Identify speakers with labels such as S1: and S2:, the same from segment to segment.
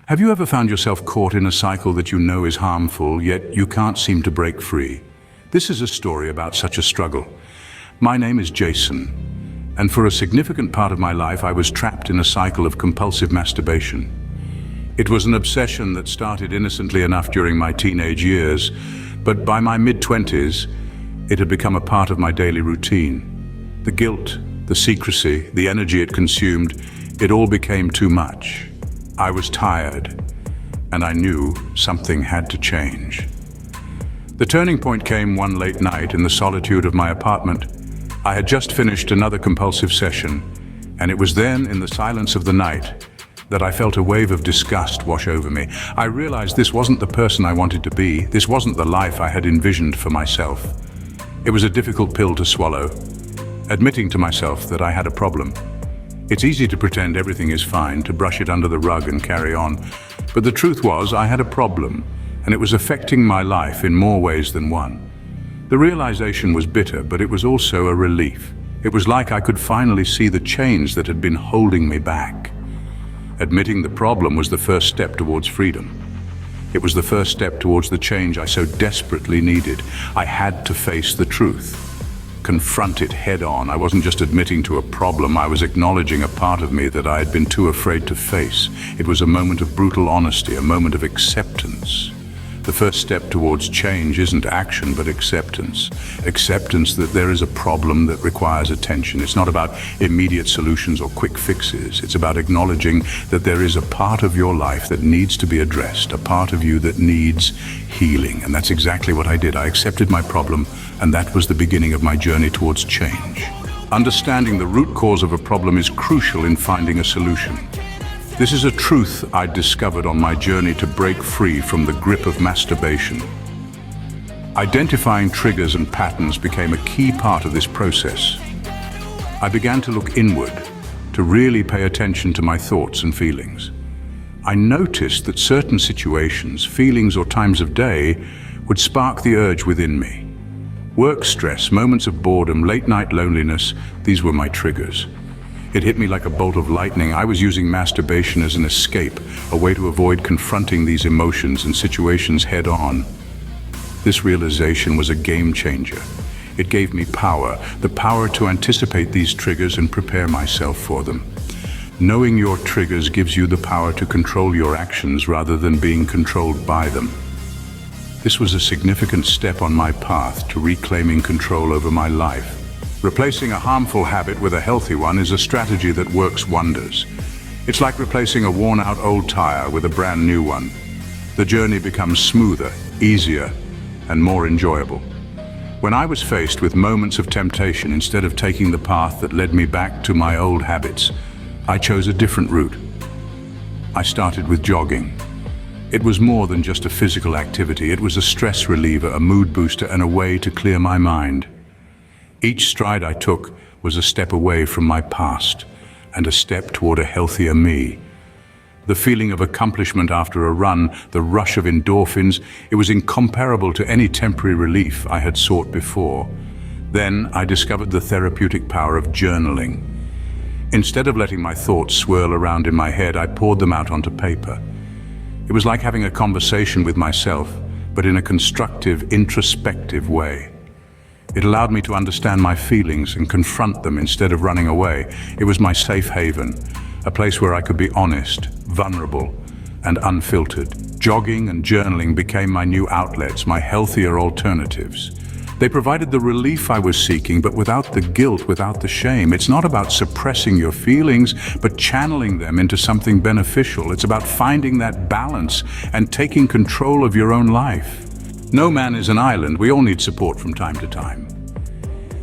S1: Have you ever found yourself caught in a cycle that you know is harmful, yet you can't seem to break free? This is a story about such a struggle. My name is Jason, and for a significant part of my life I was trapped in a cycle of compulsive masturbation. It was an obsession that started innocently enough during my teenage years, but by my mid-20s, it had become a part of my daily routine. The guilt, the secrecy, the energy it consumed, it all became too much. I was tired, and I knew something had to change. The turning point came one late night in the solitude of my apartment. I had just finished another compulsive session, and it was then, in the silence of the night, that I felt a wave of disgust wash over me. I realized this wasn't the person I wanted to be. This wasn't the life I had envisioned for myself. It was a difficult pill to swallow, admitting to myself that I had a problem. It's easy to pretend everything is fine, to brush it under the rug and carry on. But the truth was, I had a problem, and it was affecting my life in more ways than one. The realization was bitter, but it was also a relief. It was like I could finally see the change that had been holding me back. Admitting the problem was the first step towards freedom. It was the first step towards the change I so desperately needed. I had to face the truth. Confront it head on. I wasn't just admitting to a problem, I was acknowledging a part of me that I had been too afraid to face. It was a moment of brutal honesty, a moment of acceptance. The first step towards change isn't action, but acceptance. Acceptance that there is a problem that requires attention. It's not about immediate solutions or quick fixes. It's about acknowledging that there is a part of your life that needs to be addressed, a part of you that needs healing. And that's exactly what I did. I accepted my problem, and that was the beginning of my journey towards change. Understanding the root cause of a problem is crucial in finding a solution. This is a truth I discovered on my journey to break free from the grip of masturbation. Identifying triggers and patterns became a key part of this process. I began to look inward, to really pay attention to my thoughts and feelings. I noticed that certain situations, feelings or times of day would spark the urge within me. Work stress, moments of boredom, late-night loneliness, these were my triggers. It hit me like a bolt of lightning. I was using masturbation as an escape, a way to avoid confronting these emotions and situations head-on. This realization was a game changer. It gave me power, the power to anticipate these triggers and prepare myself for them. Knowing your triggers gives you the power to control your actions rather than being controlled by them. This was a significant step on my path to reclaiming control over my life. Replacing a harmful habit with a healthy one is a strategy that works wonders. It's like replacing a worn-out old tire with a brand new one. The journey becomes smoother, easier, and more enjoyable. When I was faced with moments of temptation, instead of taking the path that led me back to my old habits, I chose a different route. I started with jogging. It was more than just a physical activity. It was a stress reliever, a mood booster, and a way to clear my mind. Each stride I took was a step away from my past and a step toward a healthier me. The feeling of accomplishment after a run, the rush of endorphins, it was incomparable to any temporary relief I had sought before. Then I discovered the therapeutic power of journaling. Instead of letting my thoughts swirl around in my head, I poured them out onto paper. It was like having a conversation with myself, but in a constructive, introspective way. It allowed me to understand my feelings and confront them instead of running away. It was my safe haven, a place where I could be honest, vulnerable, and unfiltered. Jogging and journaling became my new outlets, my healthier alternatives. They provided the relief I was seeking, but without the guilt, without the shame. It's not about suppressing your feelings, but channeling them into something beneficial. It's about finding that balance and taking control of your own life. No man is an island. We all need support from time to time.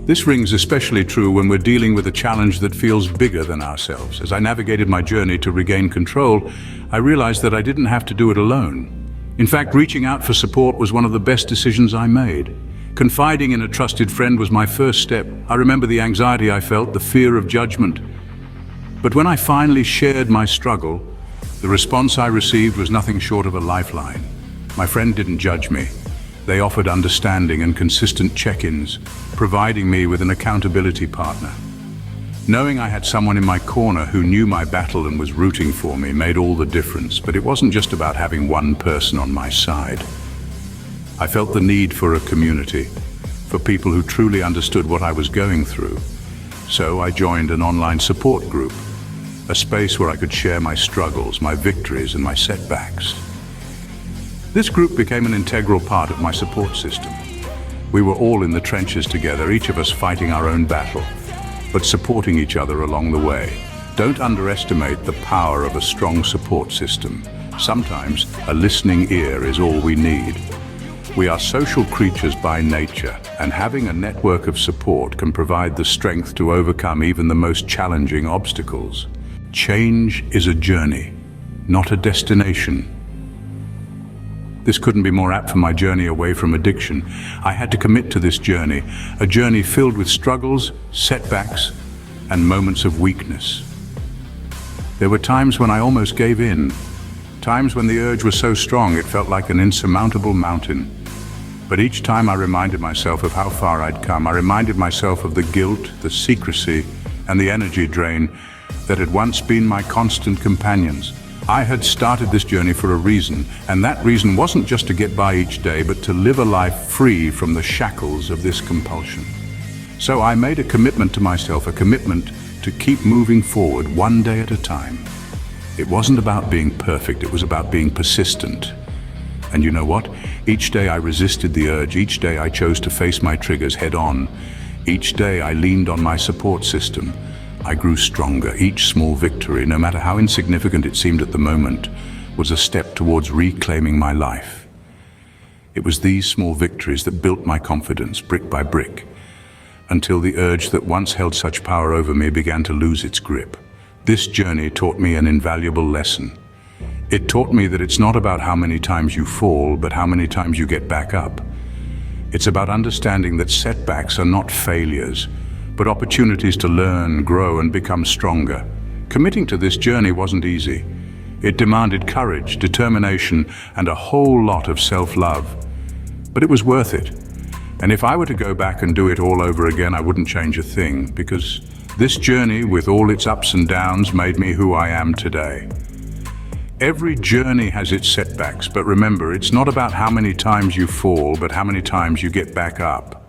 S1: This rings especially true when we're dealing with a challenge that feels bigger than ourselves. As I navigated my journey to regain control, I realized that I didn't have to do it alone. In fact, reaching out for support was one of the best decisions I made. Confiding in a trusted friend was my first step. I remember the anxiety I felt, the fear of judgment. But when I finally shared my struggle, the response I received was nothing short of a lifeline. My friend didn't judge me. They offered understanding and consistent check-ins, providing me with an accountability partner. Knowing I had someone in my corner who knew my battle and was rooting for me made all the difference, but it wasn't just about having one person on my side. I felt the need for a community, for people who truly understood what I was going through. So I joined an online support group, a space where I could share my struggles, my victories, and my setbacks. This group became an integral part of my support system. We were all in the trenches together, each of us fighting our own battle, but supporting each other along the way. Don't underestimate the power of a strong support system. Sometimes a listening ear is all we need. We are social creatures by nature, and having a network of support can provide the strength to overcome even the most challenging obstacles. Change is a journey, not a destination. This couldn't be more apt for my journey away from addiction. I had to commit to this journey, a journey filled with struggles, setbacks, and moments of weakness. There were times when I almost gave in, times when the urge was so strong it felt like an insurmountable mountain. But each time I reminded myself of how far I'd come. I reminded myself of the guilt, the secrecy, and the energy drain that had once been my constant companions. I had started this journey for a reason, and that reason wasn't just to get by each day, but to live a life free from the shackles of this compulsion. So I made a commitment to myself, a commitment to keep moving forward one day at a time. It wasn't about being perfect, it was about being persistent. And you know what? Each day I resisted the urge, each day I chose to face my triggers head on. Each day I leaned on my support system. I grew stronger. Each small victory, no matter how insignificant it seemed at the moment, was a step towards reclaiming my life. It was these small victories that built my confidence, brick by brick, until the urge that once held such power over me began to lose its grip. This journey taught me an invaluable lesson. It taught me that it's not about how many times you fall, but how many times you get back up. It's about understanding that setbacks are not failures, but opportunities to learn, grow, and become stronger. Committing to this journey wasn't easy. It demanded courage, determination, and a whole lot of self-love. But it was worth it. And if I were to go back and do it all over again, I wouldn't change a thing, because this journey, with all its ups and downs, made me who I am today. Every journey has its setbacks, but remember, it's not about how many times you fall, but how many times you get back up.